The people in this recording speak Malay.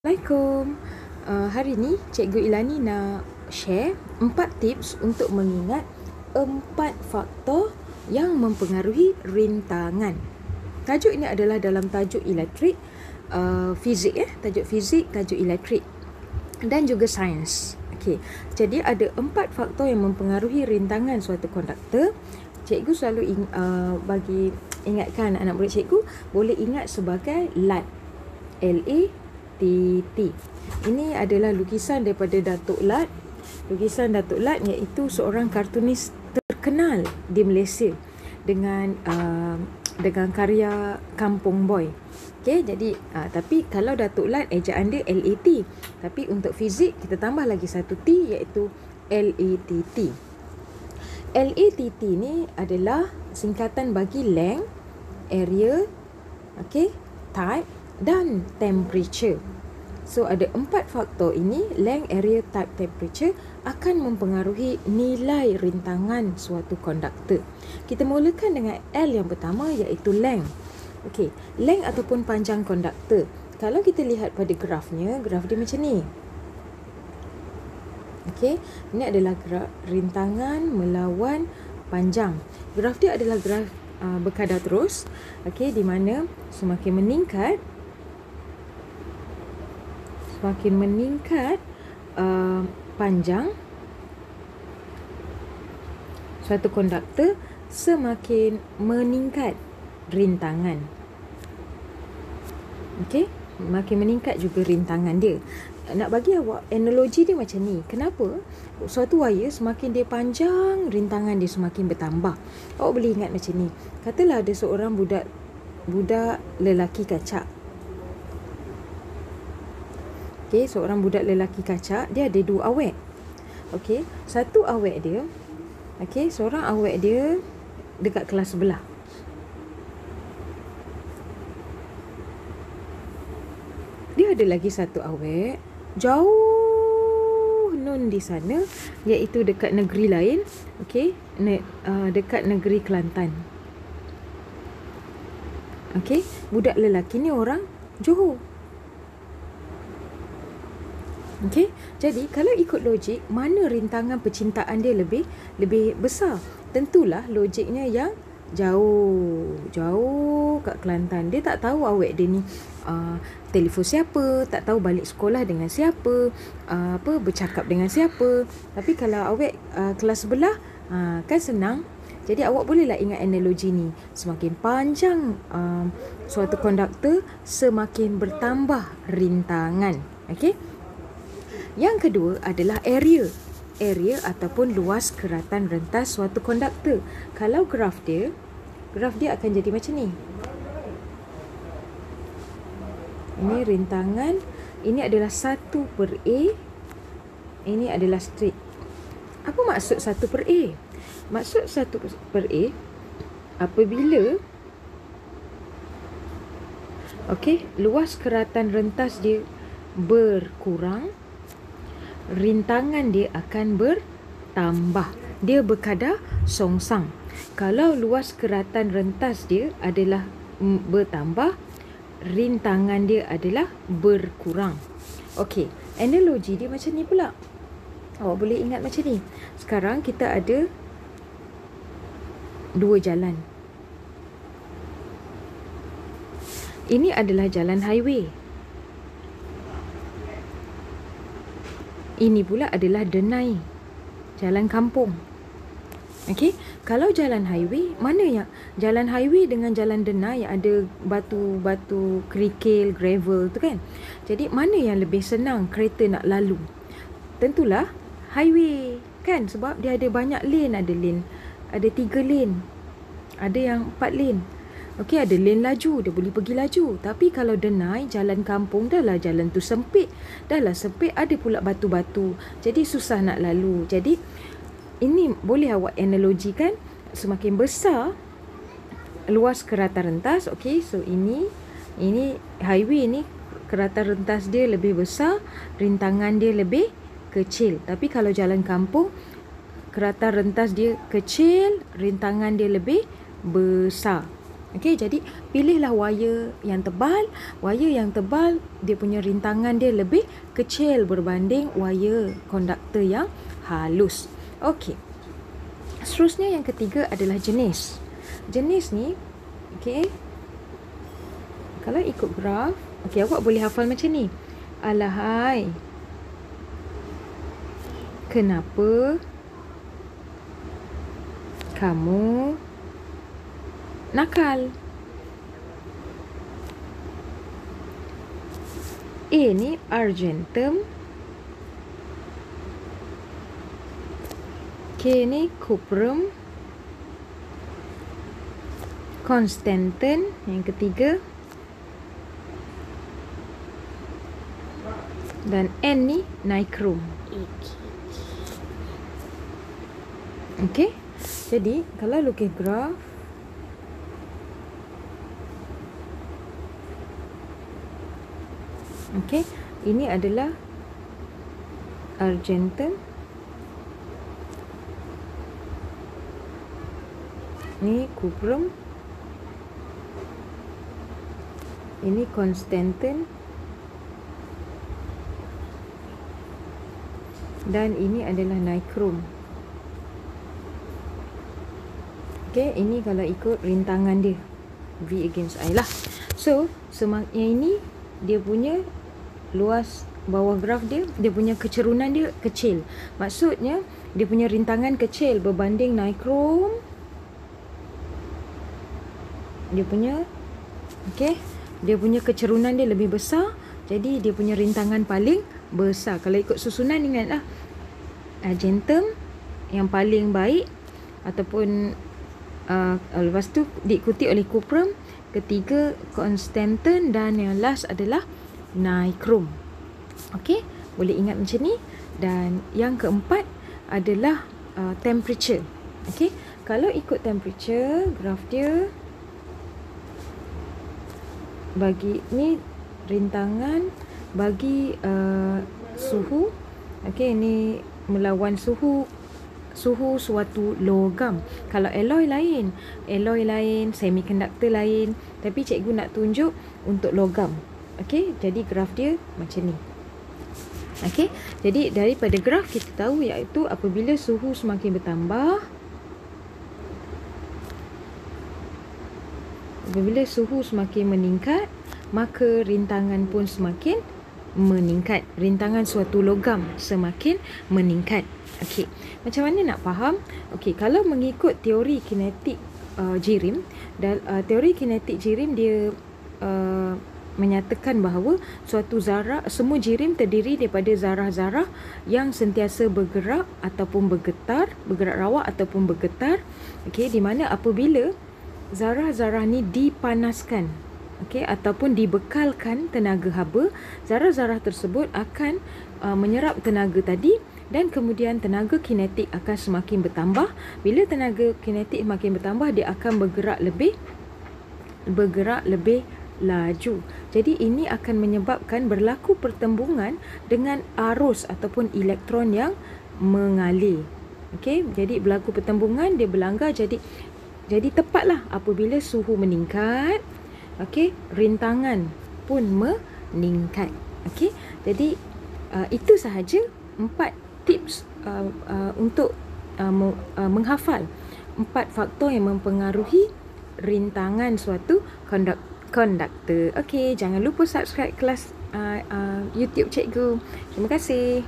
Assalamualaikum. Hari ni Cikgu Ilani nak share 4 tips untuk mengingat 4 faktor yang mempengaruhi rintangan. Tajuk ini adalah dalam tajuk elektrik, fizik tajuk fizik, tajuk elektrik dan juga sains. Okey. Jadi ada 4 faktor yang mempengaruhi rintangan suatu konduktor. Cikgu selalu bagi ingatkan anak murid cikgu boleh ingat sebagai LAT. LATT. Ini adalah lukisan daripada Datuk Lat. Lukisan Datuk Lat iaitu seorang kartunis terkenal di Malaysia dengan karya Kampung Boy. Okey, jadi tapi kalau Datuk Lat ejaan dia LAT. Tapi untuk fizik kita tambah lagi satu T iaitu LATT. LATT ni adalah singkatan bagi length, area, type dan temperature. So ada 4 faktor ini, length, area, type, temperature akan mempengaruhi nilai rintangan suatu konduktor. Kita mulakan dengan L yang pertama iaitu length. Okey, length ataupun panjang konduktor. Kalau kita lihat pada graf dia macam ni. Okey, ini adalah graf rintangan melawan panjang. Graf dia adalah graf berkadar terus. Okey, di mana semakin meningkat panjang suatu konduktor, semakin meningkat rintangan. Okey, makin meningkat juga rintangan dia. Nak bagi awak analogi dia macam ni. Kenapa? Suatu wire semakin dia panjang, rintangan dia semakin bertambah. Awak boleh ingat macam ni. Katalah ada seorang budak lelaki kacak. Okey, seorang budak lelaki kacak, dia ada 2 awek. Okey, satu awek dia, seorang awek dia dekat kelas sebelah. Dia ada lagi satu awek jauh nun di sana, iaitu dekat negeri lain, dekat negeri Kelantan. Okey, budak lelaki ni orang Johor. Okey, jadi kalau ikut logik, mana rintangan percintaan dia lebih besar? Tentulah logiknya yang jauh kat Kelantan. Dia tak tahu awek dia ni telefon siapa, tak tahu balik sekolah dengan siapa, bercakap dengan siapa. Tapi kalau awek kelas sebelah, kan senang. Jadi awak bolehlah ingat analogi ni. Semakin panjang suatu konduktor, semakin bertambah rintangan. Okey. Yang kedua adalah area ataupun luas keratan rentas suatu konduktor. Kalau graf dia akan jadi macam ni. Ini rintangan, ini adalah 1/A, ini adalah straight. Apa maksud 1/A? Maksud 1/A apabila luas keratan rentas dia berkurang, rintangan dia akan bertambah. Dia berkadar songsang. Kalau luas keratan rentas dia adalah bertambah, rintangan dia adalah berkurang. Okey, analogi dia macam ni pula. Awak boleh ingat macam ni. Sekarang kita ada 2 jalan. Ini adalah jalan highway. Ini pula adalah denai, jalan kampung. Okey, kalau jalan highway, mana yang jalan highway dengan jalan denai yang ada batu-batu, kerikil, gravel tu kan. Jadi mana yang lebih senang kereta nak lalu? Tentulah highway kan, sebab dia ada banyak lane, ada 3 lane. Ada yang 4 lane. Okey, ada lane laju, dia boleh pergi laju. Tapi kalau denai, jalan kampung, dah lah jalan tu sempit. Ada pula batu-batu. Jadi susah nak lalu. Jadi ini boleh awak analogikan, semakin besar luas keratan rentas. Okey, so ini highway ni, keratan rentas dia lebih besar, rintangan dia lebih kecil. Tapi kalau jalan kampung, keratan rentas dia kecil, rintangan dia lebih besar. Okey, jadi pilihlah wire yang tebal. Wire yang tebal dia punya rintangan dia lebih kecil berbanding wire konduktor yang halus. Okey. Seterusnya yang ketiga adalah jenis. Jenis ni, okey. Kalau ikut graf, okey, awak boleh hafal macam ni. Alahai. Kenapa kamu nakal? A ni argentum. K ni cuprum. Konstanten yang ketiga. Dan N ni nichrome. Okey. Jadi kalau lukis graf, okey, ini adalah argentum. Ni cuprum. Ini konstanten. Dan ini adalah nichrome. Okey, ini kalau ikut rintangan dia, V against I lah. So, yang ini dia punya luas bawah graf dia punya kecerunan dia kecil. Maksudnya dia punya rintangan kecil berbanding nichrome. Dia punya, okey, dia punya kecerunan dia lebih besar. Jadi dia punya rintangan paling besar. Kalau ikut susunan, ingatlah argentum yang paling baik, ataupun lepas tu diikuti oleh cuprum, ketiga konstanten, dan yang last adalah nichrome. Okey, boleh ingat macam ni. Dan yang keempat adalah temperature. Okey, kalau ikut temperature, graf dia bagi ni rintangan bagi suhu. Okey, ini melawan suhu suatu logam. Kalau alloy lain, semiconductor lain, tapi cikgu nak tunjuk untuk logam. Okey, jadi graf dia macam ni. Okey, jadi daripada graf kita tahu iaitu apabila suhu semakin bertambah, apabila suhu semakin meningkat, maka rintangan pun semakin meningkat. Rintangan suatu logam semakin meningkat. Okey, macam mana nak faham? Okey, kalau mengikut teori kinetik jirim, dan teori kinetik jirim dia menyatakan bahawa suatu zarah, semua jirim terdiri daripada zarah-zarah yang sentiasa bergerak ataupun bergetar, bergerak rawak ataupun bergetar. Okey, di mana apabila zarah-zarah ni dipanaskan, okey, ataupun dibekalkan tenaga haba, zarah-zarah tersebut akan menyerap tenaga tadi, dan kemudian tenaga kinetik akan semakin bertambah. Bila tenaga kinetik makin bertambah, dia akan bergerak lebih laju. Jadi ini akan menyebabkan berlaku pertembungan dengan arus ataupun elektron yang mengalir. Okey, jadi berlaku pertembungan, dia berlanggar, jadi tepatlah apabila suhu meningkat, okey, rintangan pun meningkat. Okey, jadi itu sahaja 4 tips untuk menghafal 4 faktor yang mempengaruhi rintangan suatu konduktor. Okey, jangan lupa subscribe kelas YouTube cikgu. Terima kasih.